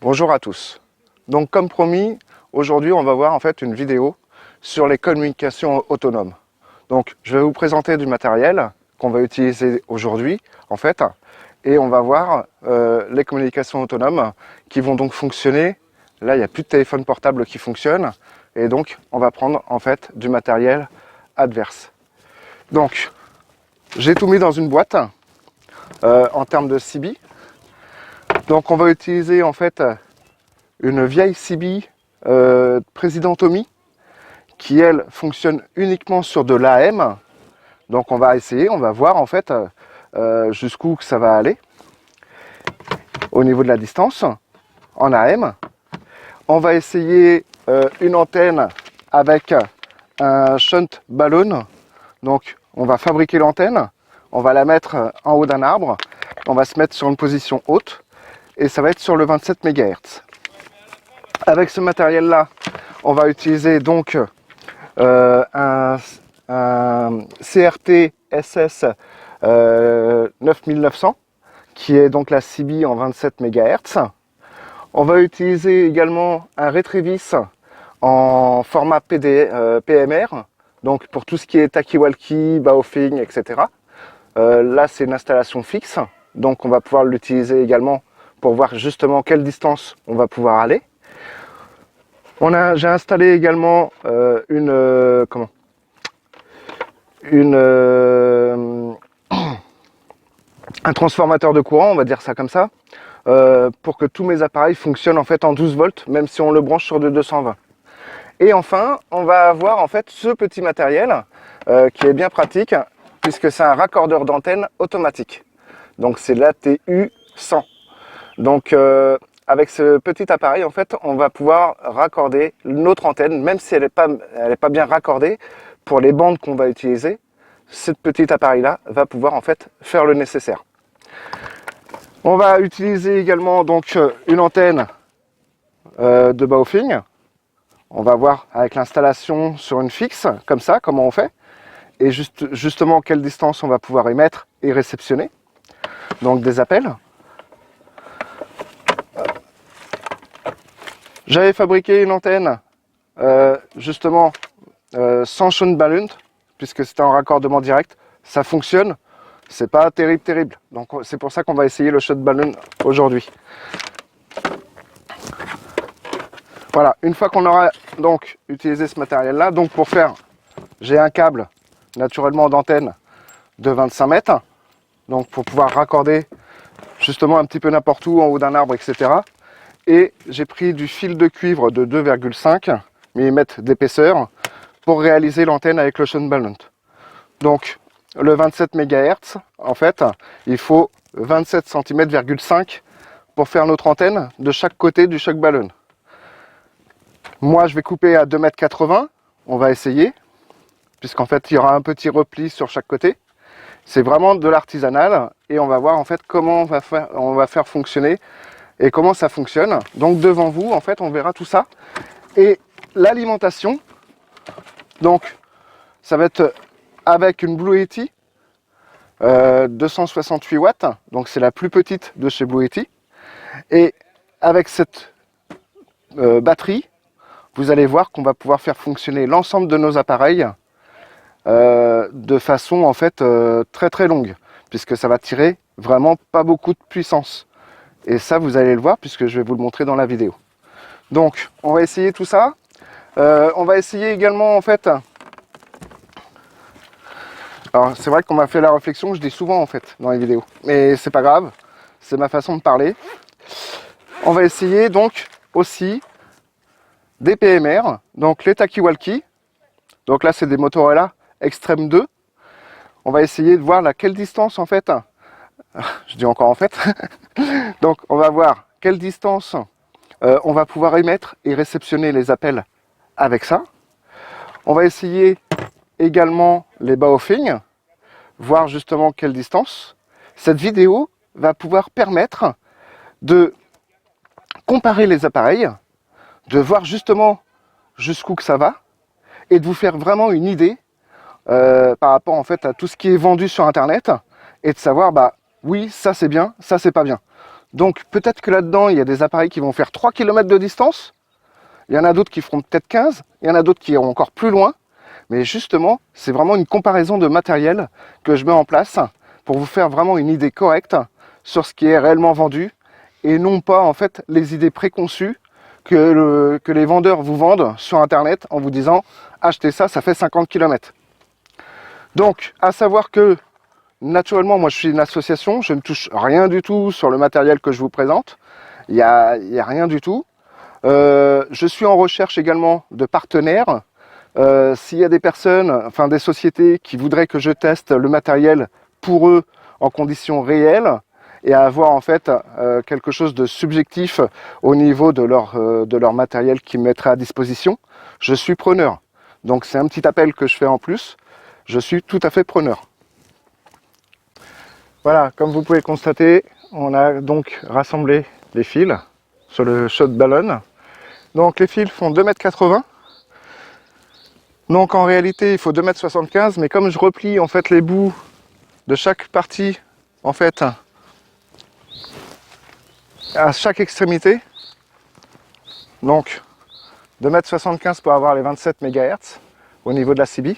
Bonjour à tous. Donc comme promis, aujourd'hui on va voir en fait une vidéo sur les communications autonomes. Donc je vais vous présenter du matériel qu'on va utiliser aujourd'hui en fait et on va voir les communications autonomes qui vont donc fonctionner. Là il n'y a plus de téléphone portable qui fonctionne et donc on va prendre en fait du matériel adverse. Donc j'ai tout mis dans une boîte en termes de CB. Donc on va utiliser en fait une vieille CB Président Tommy qui elle fonctionne uniquement sur de l'AM. Donc on va essayer, on va voir en fait jusqu'où ça va aller au niveau de la distance en AM. On va essayer une antenne avec un shunt balloon. Donc on va fabriquer l'antenne, on va la mettre en haut d'un arbre, on va se mettre sur une position haute et ça va être sur le 27 MHz. Avec ce matériel là, on va utiliser donc un CRT SS 9900 qui est donc la CB en 27 MHz. On va utiliser également un Retrivis en format PMR, donc pour tout ce qui est talkie-walkie, baofeng, etc. Là c'est une installation fixe, donc on va pouvoir l'utiliser également pour voir justement quelle distance on va pouvoir aller. J'ai installé également un transformateur de courant, on va dire ça comme ça, pour que tous mes appareils fonctionnent en fait en 12 volts, même si on le branche sur de 220. Et enfin, on va avoir en fait ce petit matériel qui est bien pratique, puisque c'est un raccordeur d'antenne automatique. Donc c'est l'ATU 100. Donc avec ce petit appareil, en fait, on va pouvoir raccorder notre antenne, même si elle n'est pas bien raccordée pour les bandes qu'on va utiliser. Ce petit appareil-là va pouvoir en fait faire le nécessaire. On va utiliser également donc une antenne de baofeng. On va voir avec l'installation sur une fixe, comme ça, comment on fait, et justement quelle distance on va pouvoir émettre et réceptionner. Donc des appels. J'avais fabriqué une antenne justement sans shunt balloon, puisque c'était en raccordement direct. Ça fonctionne, c'est pas terrible. Donc c'est pour ça qu'on va essayer le shunt balloon aujourd'hui. Voilà, une fois qu'on aura donc utilisé ce matériel là, donc pour faire, j'ai un câble naturellement d'antenne de 25 mètres, donc pour pouvoir raccorder justement un petit peu n'importe où, en haut d'un arbre, etc. Et j'ai pris du fil de cuivre de 2,5 mm d'épaisseur pour réaliser l'antenne avec le shunt balloon. Donc le 27 MHz, en fait, il faut 27 cm,5 pour faire notre antenne de chaque côté du choc ballon. Moi je vais couper à 2,80 m, on va essayer, puisqu'en fait il y aura un petit repli sur chaque côté. C'est vraiment de l'artisanal et on va voir en fait comment on va faire fonctionner et comment ça fonctionne. Donc devant vous, en fait, on verra tout ça. Et l'alimentation, donc ça va être avec une Blue Yeti 268 watts, donc c'est la plus petite de chez Blue Yeti. Et avec cette batterie, vous allez voir qu'on va pouvoir faire fonctionner l'ensemble de nos appareils de façon en fait très longue, puisque ça va tirer vraiment pas beaucoup de puissance. Et ça, vous allez le voir puisque je vais vous le montrer dans la vidéo. Donc, on va essayer tout ça. On va essayer également, en fait... Alors, c'est vrai qu'on m'a fait la réflexion, je dis souvent, en fait, dans les vidéos. Mais c'est pas grave, c'est ma façon de parler. On va essayer, donc, aussi des PMR. Donc, les talkie-walkie. Donc là, c'est des Motorola Extreme 2. On va essayer de voir à quelle distance, en fait... Je dis encore en fait. Donc on va voir quelle distance on va pouvoir émettre et réceptionner les appels avec ça. On va essayer également les baofeng, voir justement quelle distance. Cette vidéo va pouvoir permettre de comparer les appareils, de voir justement jusqu'où que ça va et de vous faire vraiment une idée par rapport en fait à tout ce qui est vendu sur internet et de savoir bah oui, ça c'est bien, ça c'est pas bien. Donc peut-être que là-dedans, il y a des appareils qui vont faire 3 km de distance. Il y en a d'autres qui feront peut-être 15. Il y en a d'autres qui iront encore plus loin. Mais justement, c'est vraiment une comparaison de matériel que je mets en place pour vous faire vraiment une idée correcte sur ce qui est réellement vendu et non pas en fait les idées préconçues que les vendeurs vous vendent sur internet en vous disant achetez ça, ça fait 50 km. Donc à savoir que naturellement moi je suis une association, je ne touche rien du tout sur le matériel que je vous présente, il n'y a rien du tout. Je suis en recherche également de partenaires. S'il y a des personnes, enfin des sociétés qui voudraient que je teste le matériel pour eux en conditions réelles et à avoir en fait quelque chose de subjectif au niveau de leur matériel qu'ils mettraient à disposition, je suis preneur. Donc c'est un petit appel que je fais en plus, je suis tout à fait preneur. Voilà, comme vous pouvez constater, on a donc rassemblé les fils sur le shot ballon. Donc les fils font 2,80 m. Donc en réalité il faut 2,75 m, mais comme je replie en fait les bouts de chaque partie en fait à chaque extrémité, donc 2,75 m pour avoir les 27 MHz au niveau de la CB.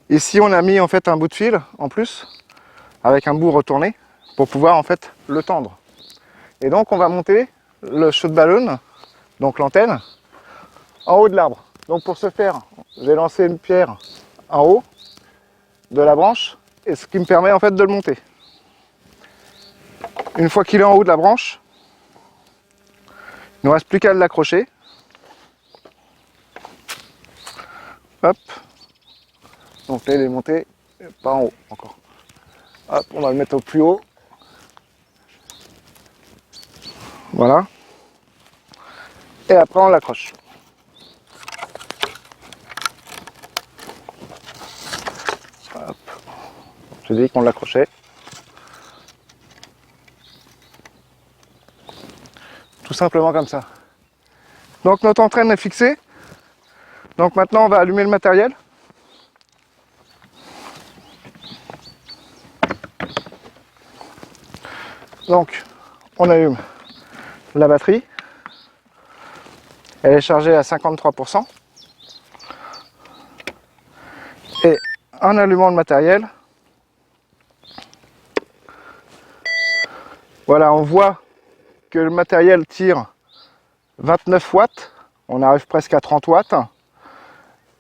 Ici on a mis en fait un bout de fil en plus avec un bout retourné pour pouvoir en fait le tendre. Et donc on va monter le shot ballon, donc l'antenne, en haut de l'arbre. Donc pour ce faire, je vais lancer une pierre en haut de la branche, et ce qui me permet en fait de le monter. Une fois qu'il est en haut de la branche, il ne nous reste plus qu'à l'accrocher. Hop. Donc là il est monté, pas en haut encore. Hop, on va le mettre au plus haut. Voilà. Et après on l'accroche. Je dis qu'on l'accrochait. Tout simplement comme ça. Donc notre entraîne est fixée. Donc maintenant on va allumer le matériel. Donc on allume la batterie. Elle est chargée à 53%. Et en allumant le matériel, voilà, on voit que le matériel tire 29 watts. On arrive presque à 30 watts.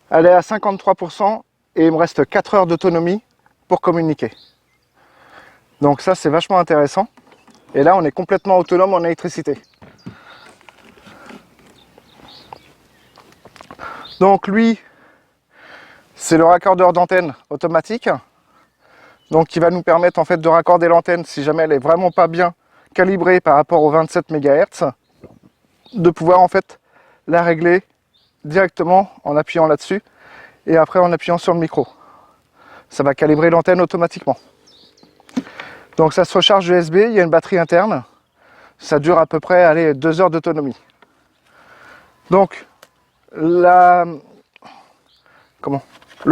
Elle est à 53% et il me reste 4 heures d'autonomie pour communiquer. Donc ça c'est vachement intéressant. Et là on est complètement autonome en électricité. Donc lui, c'est le raccordeur d'antenne automatique. Donc qui va nous permettre en fait de raccorder l'antenne si jamais elle est vraiment pas bien calibrée par rapport aux 27 MHz, de pouvoir en fait la régler directement en appuyant là-dessus et après en appuyant sur le micro. Ça va calibrer l'antenne automatiquement. Donc ça se recharge USB, il y a une batterie interne. Ça dure à peu près allez, 2 heures d'autonomie. Donc le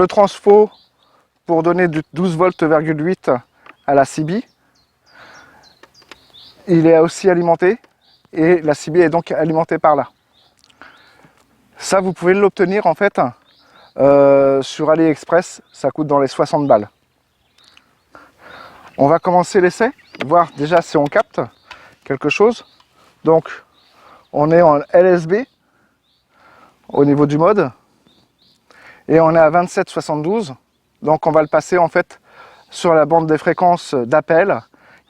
transfo pour donner du 12 volts à la CB, il est aussi alimenté et la CB est donc alimentée par là. Ça vous pouvez l'obtenir en fait sur AliExpress, ça coûte dans les 60 balles. On va commencer l'essai, voir déjà si on capte quelque chose. Donc on est en LSB au niveau du mode et on est à 27,72. Donc on va le passer en fait sur la bande des fréquences d'appel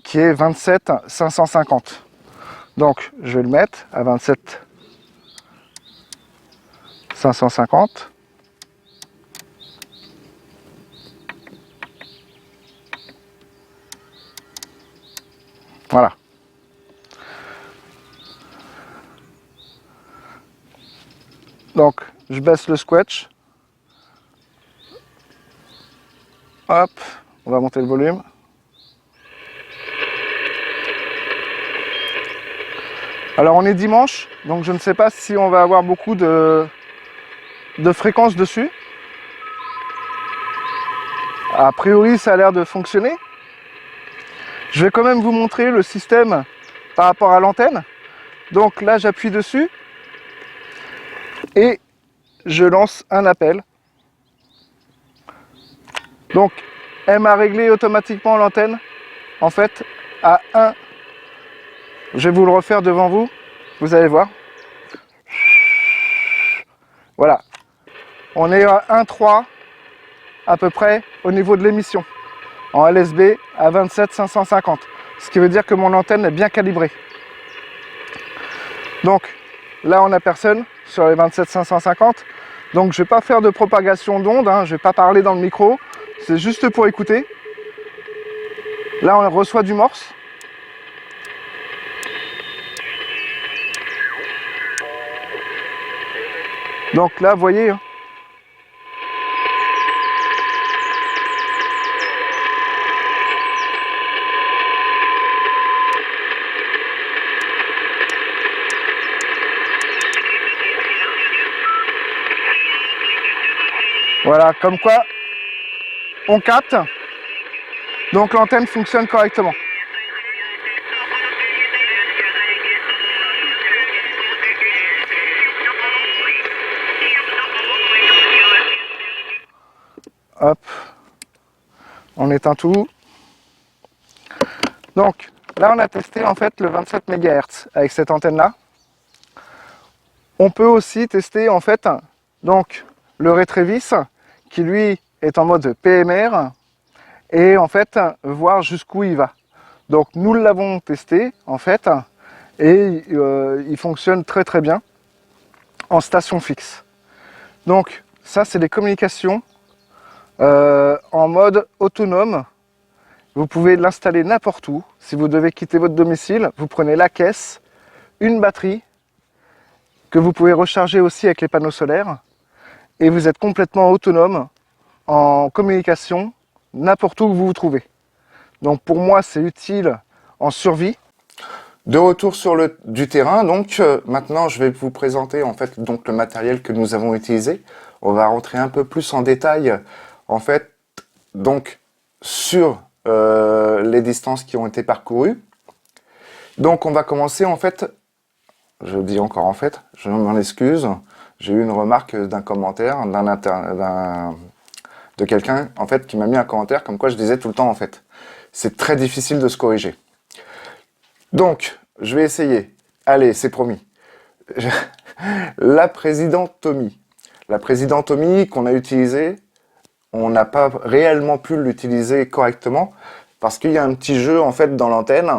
qui est 27,550. Donc je vais le mettre à 27,550. Voilà. Donc je baisse le squelch. Hop, on va monter le volume. Alors on est dimanche, donc je ne sais pas si on va avoir beaucoup de fréquences dessus. A priori ça a l'air de fonctionner. Je vais quand même vous montrer le système par rapport à l'antenne. Donc là, j'appuie dessus et je lance un appel. Donc, elle m'a réglé automatiquement l'antenne, en fait, à 1. Je vais vous le refaire devant vous, vous allez voir. Voilà, on est à 1,3 à peu près au niveau de l'émission, en LSB à 27 550, ce qui veut dire que mon antenne est bien calibrée. Donc, là, on n'a personne sur les 27 550, donc je ne vais pas faire de propagation d'ondes, hein, je ne vais pas parler dans le micro, c'est juste pour écouter. Là, on reçoit du morse. Donc là, vous voyez, hein. Voilà, comme quoi on capte, donc l'antenne fonctionne correctement. Hop, on éteint tout. Donc là, on a testé en fait le 27 MHz avec cette antenne-là. On peut aussi tester en fait donc le Retravis qui lui est en mode PMR et en fait voir jusqu'où il va. Donc nous l'avons testé en fait et il fonctionne très très bien en station fixe. Donc ça, c'est des communications en mode autonome. Vous pouvez l'installer n'importe où. Si vous devez quitter votre domicile, vous prenez la caisse, une batterie que vous pouvez recharger aussi avec les panneaux solaires et vous êtes complètement autonome en communication n'importe où que vous vous trouvez. Donc pour moi, c'est utile en survie. De retour sur du terrain, donc maintenant je vais vous présenter en fait donc le matériel que nous avons utilisé. On va rentrer un peu plus en détail en fait donc sur les distances qui ont été parcourues. Donc on va commencer en fait, je dis encore en fait, je m'en excuse, j'ai eu une remarque d'un commentaire de quelqu'un en fait qui m'a mis un commentaire comme quoi je disais tout le temps en fait. C'est très difficile de se corriger. Donc, je vais essayer. Allez, c'est promis. La présidentomie. La présidentomie qu'on a utilisée, on n'a pas réellement pu l'utiliser correctement parce qu'il y a un petit jeu en fait dans l'antenne.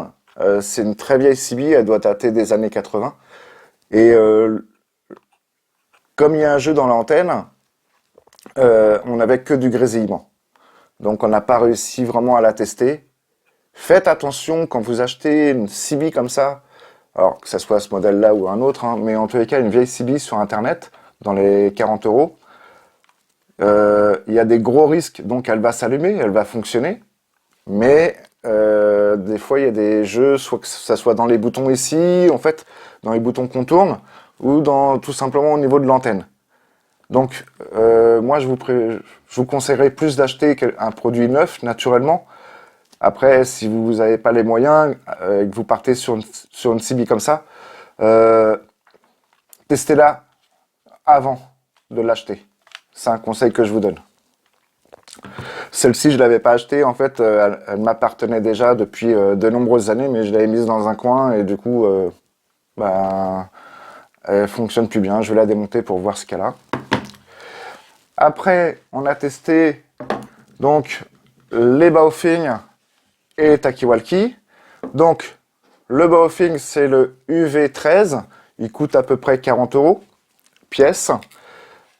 C'est une très vieille CB, elle doit dater des années 80. Et comme il y a un jeu dans l'antenne, on n'avait que du grésillement. Donc on n'a pas réussi vraiment à la tester. Faites attention quand vous achetez une CB comme ça, alors que ce soit ce modèle-là ou un autre, hein, mais en tous les cas une vieille CB sur internet, dans les 40 €, il y a des gros risques, donc elle va s'allumer, elle va fonctionner, mais des fois il y a des jeux, soit que ça soit dans les boutons ici, en fait, dans les boutons qu'on tourne, ou tout simplement au niveau de l'antenne. Donc moi je vous conseillerais plus d'acheter un produit neuf, naturellement. Après, si vous n'avez pas les moyens et que vous partez sur une CB comme ça, testez-la avant de l'acheter. C'est un conseil que je vous donne. Celle-ci, je ne l'avais pas achetée. En fait, elle m'appartenait déjà depuis de nombreuses années, mais je l'avais mise dans un coin et du coup, elle fonctionne plus bien. Je vais la démonter pour voir ce qu'elle a. Après, on a testé donc les Baofeng et les Takiwalki. Donc, le Baofeng, c'est le UV13. Il coûte à peu près 40 € pièce.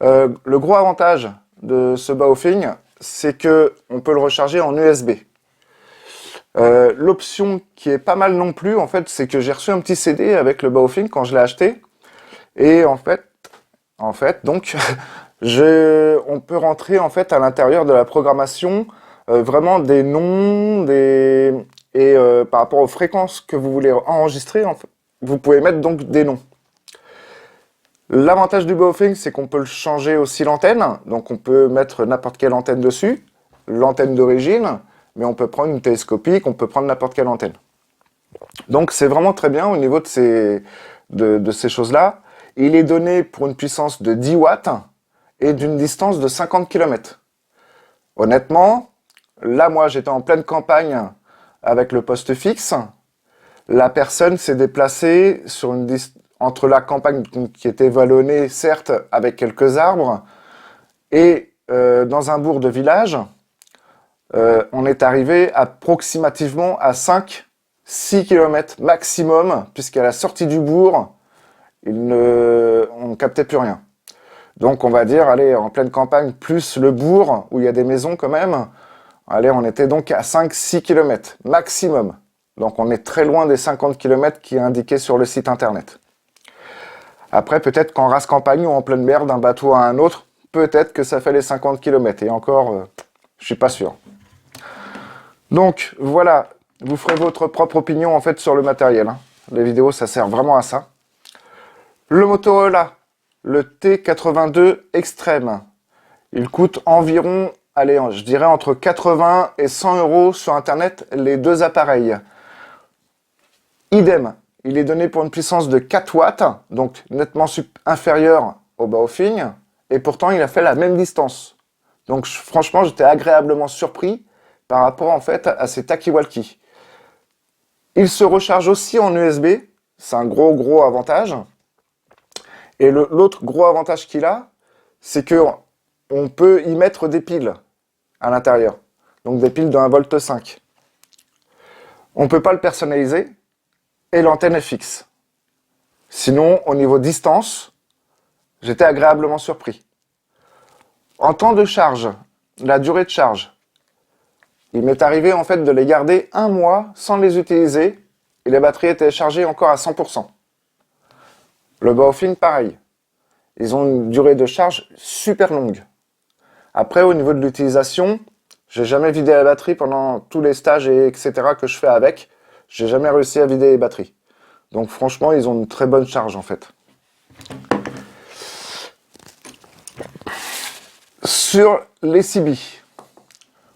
Le gros avantage de ce Baofeng, c'est que on peut le recharger en USB. L'option qui est pas mal non plus, en fait, c'est que j'ai reçu un petit CD avec le Baofeng quand je l'ai acheté. Et en fait, donc, on peut rentrer en fait à l'intérieur de la programmation vraiment des noms, et par rapport aux fréquences que vous voulez enregistrer, en fait, vous pouvez mettre donc des noms. L'avantage du Baofeng, c'est qu'on peut le changer aussi l'antenne, donc on peut mettre n'importe quelle antenne dessus, l'antenne d'origine, mais on peut prendre une télescopique, on peut prendre n'importe quelle antenne. Donc c'est vraiment très bien au niveau de ces choses-là. Il est donné pour une puissance de 10 watts et d'une distance de 50 km. Honnêtement, là moi j'étais en pleine campagne avec le poste fixe. La personne s'est déplacée sur entre la campagne qui était vallonnée, certes, avec quelques arbres, et dans un bourg de village, on est arrivé approximativement à 5-6 km maximum, puisqu'à la sortie du bourg, on ne captait plus rien. Donc on va dire, allez, en pleine campagne, plus le bourg, où il y a des maisons quand même, allez, on était donc à 5-6 km maximum. Donc on est très loin des 50 km qui est indiqué sur le site internet. Après, peut-être qu'en race campagne ou en pleine mer, d'un bateau à un autre, peut-être que ça fait les 50 km. Et encore, je suis pas sûr. Donc voilà, vous ferez votre propre opinion en fait sur le matériel. Hein. Les vidéos, ça sert vraiment à ça. Le Motorola, le T82 Extreme, il coûte environ, allez, je dirais entre 80 et 100 euros sur internet les deux appareils. Idem, il est donné pour une puissance de 4 watts, donc nettement inférieure au Baofeng, et pourtant il a fait la même distance. Donc franchement, j'étais agréablement surpris par rapport en fait à ces Takiwalki. Il se recharge aussi en USB, c'est un gros avantage. Et l'autre gros avantage qu'il a, c'est que on peut y mettre des piles à l'intérieur, donc des piles de 1,5 V. On ne peut pas le personnaliser, et l'antenne est fixe. Sinon, au niveau distance, j'étais agréablement surpris. En temps de charge, la durée de charge, il m'est arrivé en fait de les garder un mois sans les utiliser et les batteries étaient chargées encore à 100%. Le Baofeng, pareil. Ils ont une durée de charge super longue. Après, au niveau de l'utilisation, j'ai jamais vidé la batterie pendant tous les stages etc. que je fais avec. J'ai jamais réussi à vider les batteries. Donc franchement, ils ont une très bonne charge en fait. Sur les CB,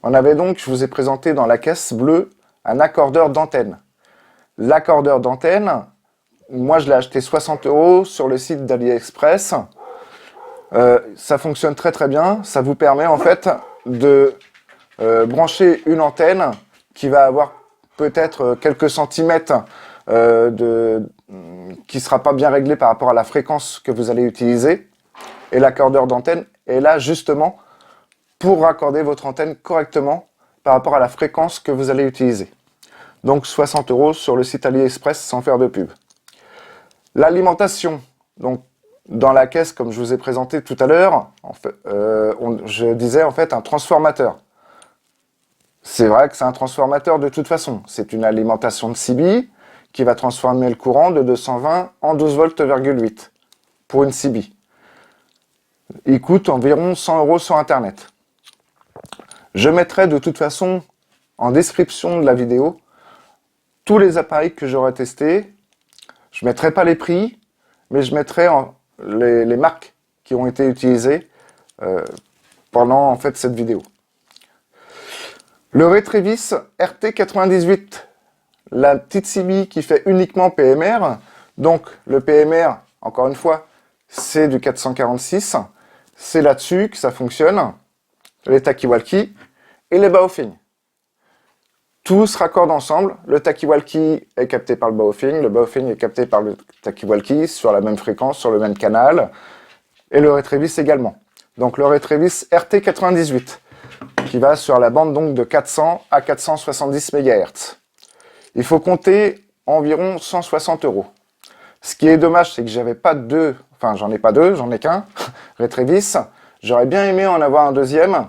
on avait donc, je vous ai présenté dans la caisse bleue, un accordeur d'antenne. L'accordeur d'antenne, moi je l'ai acheté 60 euros sur le site d'AliExpress. Ça fonctionne très bien. Ça vous permet en fait de brancher une antenne qui va avoir peut-être quelques centimètres qui ne sera pas bien réglé par rapport à la fréquence que vous allez utiliser. Et l'accordeur d'antenne est là justement pour raccorder votre antenne correctement par rapport à la fréquence que vous allez utiliser. Donc 60 euros sur le site AliExpress sans faire de pub. L'alimentation, donc dans la caisse, comme je vous ai présenté tout à l'heure, en fait, je disais en fait un transformateur. C'est vrai que c'est un transformateur de toute façon. C'est une alimentation de CB qui va transformer le courant de 220 en 12 volts,8 pour une CB. Il coûte environ 100 euros sur Internet. Je mettrai de toute façon en description de la vidéo tous les appareils que j'aurai testés. Je ne mettrai pas les prix, mais je mettrai les marques qui ont été utilisées pendant en fait cette vidéo. Le Retravis RT98, la petite CB qui fait uniquement PMR. Donc le PMR, encore une fois, c'est du 446. C'est là-dessus que ça fonctionne. Les Takiwalki et les Baofeng. Tout se raccorde ensemble. Le Takiwalki est capté par le Baofeng est capté par le Takiwalki sur la même fréquence, sur le même canal. Et le Retravis également. Donc le Retravis RT98 qui va sur la bande donc de 400 à 470 MHz. Il faut compter environ 160 euros. Ce qui est dommage, c'est que j'en ai pas deux, j'en ai qu'un, Retravis. J'aurais bien aimé en avoir un deuxième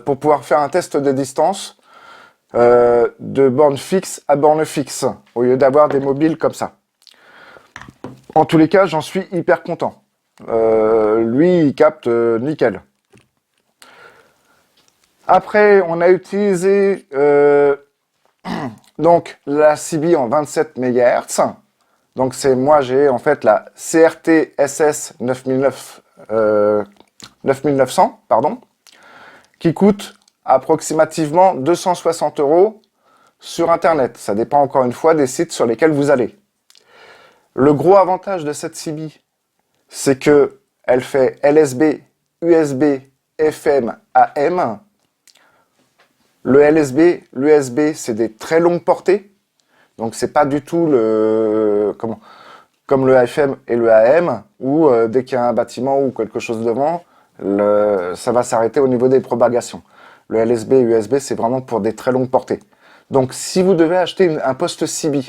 pour pouvoir faire un test de distance de borne fixe à borne fixe, au lieu d'avoir des mobiles comme ça. En tous les cas, j'en suis hyper content. Lui, il capte nickel. Après, on a utilisé donc la CB en 27 MHz. Donc moi j'ai en fait la CRT SS 9900, qui coûte approximativement 260 euros sur Internet. Ça dépend encore une fois des sites sur lesquels vous allez. Le gros avantage de cette CB, c'est que elle fait LSB, USB, FM, AM. Le LSB, l'USB, c'est des très longues portées. Donc c'est pas du tout comme le FM et le AM, où dès qu'il y a un bâtiment ou quelque chose devant, ça va s'arrêter au niveau des propagations. Le LSB et USB, c'est vraiment pour des très longues portées. Donc si vous devez acheter un poste CB,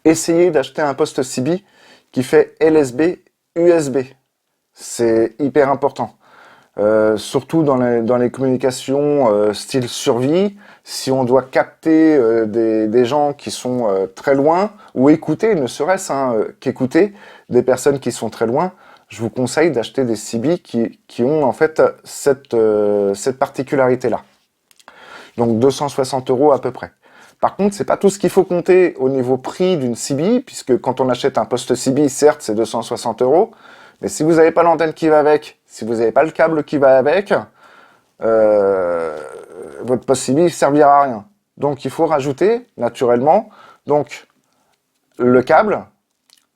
essayez d'acheter un poste CB qui fait LSB, USB. C'est hyper important. Surtout dans les communications style survie, si on doit capter des gens qui sont très loin, ou écouter, ne serait-ce qu'écouter des personnes qui sont très loin, je vous conseille d'acheter des CB qui ont en fait cette particularité-là. Donc 260 € à peu près. Par contre, c'est pas tout ce qu'il faut compter au niveau prix d'une CB, puisque quand on achète un poste CB, certes, c'est 260 €, mais si vous n'avez pas l'antenne qui va avec, si vous n'avez pas le câble qui va avec, votre poste CB ne servira à rien. Donc il faut rajouter, naturellement, donc, le câble,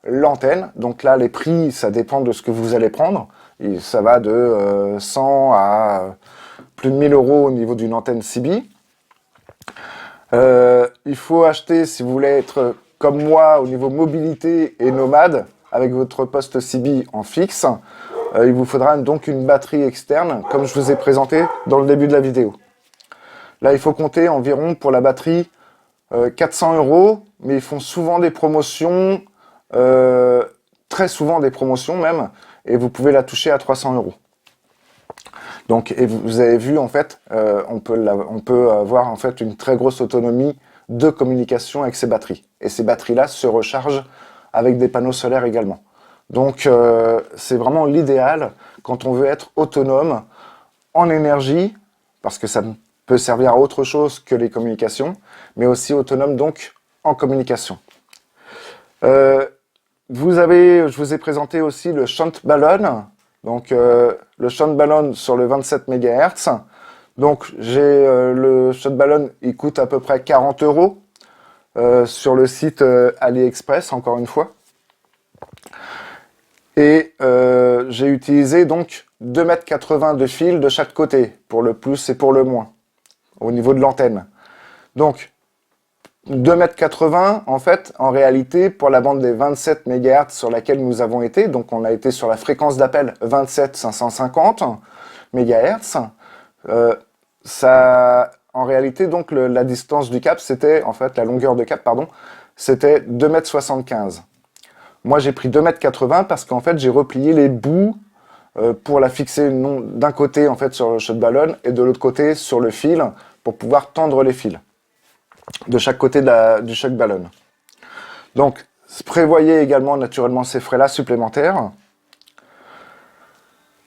l'antenne. Donc là, les prix, ça dépend de ce que vous allez prendre. Et ça va de 100 à plus de 1000 € au niveau d'une antenne CB. Il faut acheter, si vous voulez être comme moi au niveau mobilité et nomade, avec votre poste CB en fixe, il vous faudra donc une batterie externe, comme je vous ai présenté dans le début de la vidéo. Là, il faut compter environ pour la batterie 400 €, mais ils font souvent des promotions, très souvent des promotions même, et vous pouvez la toucher à 300 €. Donc, et vous avez vu, en fait, on peut avoir en fait une très grosse autonomie de communication avec ces batteries. Et ces batteries-là se rechargent avec des panneaux solaires également. Donc, c'est vraiment l'idéal quand on veut être autonome en énergie, parce que ça peut servir à autre chose que les communications, mais aussi autonome donc en communication. Je vous ai présenté aussi le shunt ballon. Donc, le shunt ballon sur le 27 MHz. Donc, le shunt ballon, il coûte à peu près 40 € sur le site AliExpress, encore une fois. Et j'ai utilisé donc 2,80 m de fil de chaque côté, pour le plus et pour le moins, au niveau de l'antenne. Donc, 2,80 m, en fait, en réalité, pour la bande des 27 MHz sur laquelle nous avons été, donc on a été sur la fréquence d'appel 27 550 MHz, en réalité, donc, la distance du câble, c'était, en fait, la longueur de câble, pardon, c'était 2,75 m. Moi, j'ai pris 2,80 m parce qu'en fait, j'ai replié les bouts pour la fixer d'un côté, en fait, sur le shot ballon et de l'autre côté, sur le fil, pour pouvoir tendre les fils de chaque côté du shot ballon. Donc, prévoyez également, naturellement, ces frais-là supplémentaires.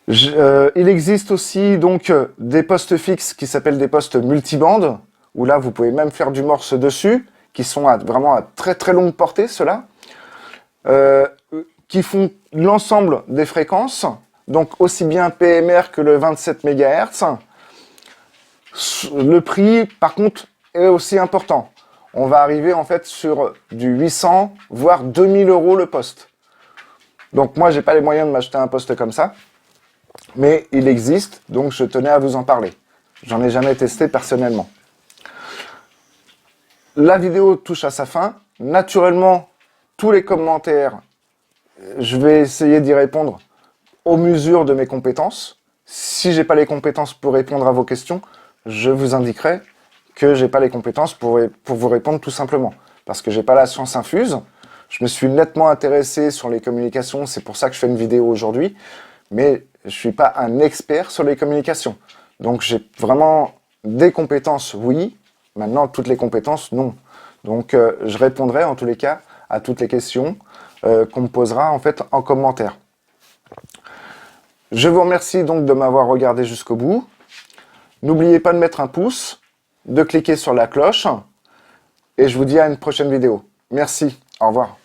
Il existe aussi donc des postes fixes qui s'appellent des postes multibandes, où là, vous pouvez même faire du morse dessus, qui sont vraiment à très très longue portée, ceux-là. Qui font l'ensemble des fréquences, donc aussi bien PMR que le 27 MHz. Le prix, par contre, est aussi important. On va arriver en fait sur du 800, voire 2000 € le poste. Donc moi, j'ai pas les moyens de m'acheter un poste comme ça, mais il existe, donc je tenais à vous en parler. J'en ai jamais testé personnellement. La vidéo touche à sa fin. Naturellement, tous les commentaires, je vais essayer d'y répondre aux mesures de mes compétences. Si j'ai pas les compétences pour répondre à vos questions, je vous indiquerai que j'ai pas les compétences pour vous répondre tout simplement. Parce que j'ai pas la science infuse. Je me suis nettement intéressé sur les communications, c'est pour ça que je fais une vidéo aujourd'hui. Mais je suis pas un expert sur les communications. Donc j'ai vraiment des compétences, oui. Maintenant, toutes les compétences, non. Donc je répondrai en tous les cas à toutes les questions qu'on me posera en fait en commentaire. Je vous remercie donc de m'avoir regardé jusqu'au bout. N'oubliez pas de mettre un pouce, de cliquer sur la cloche et je vous dis à une prochaine vidéo. Merci, au revoir.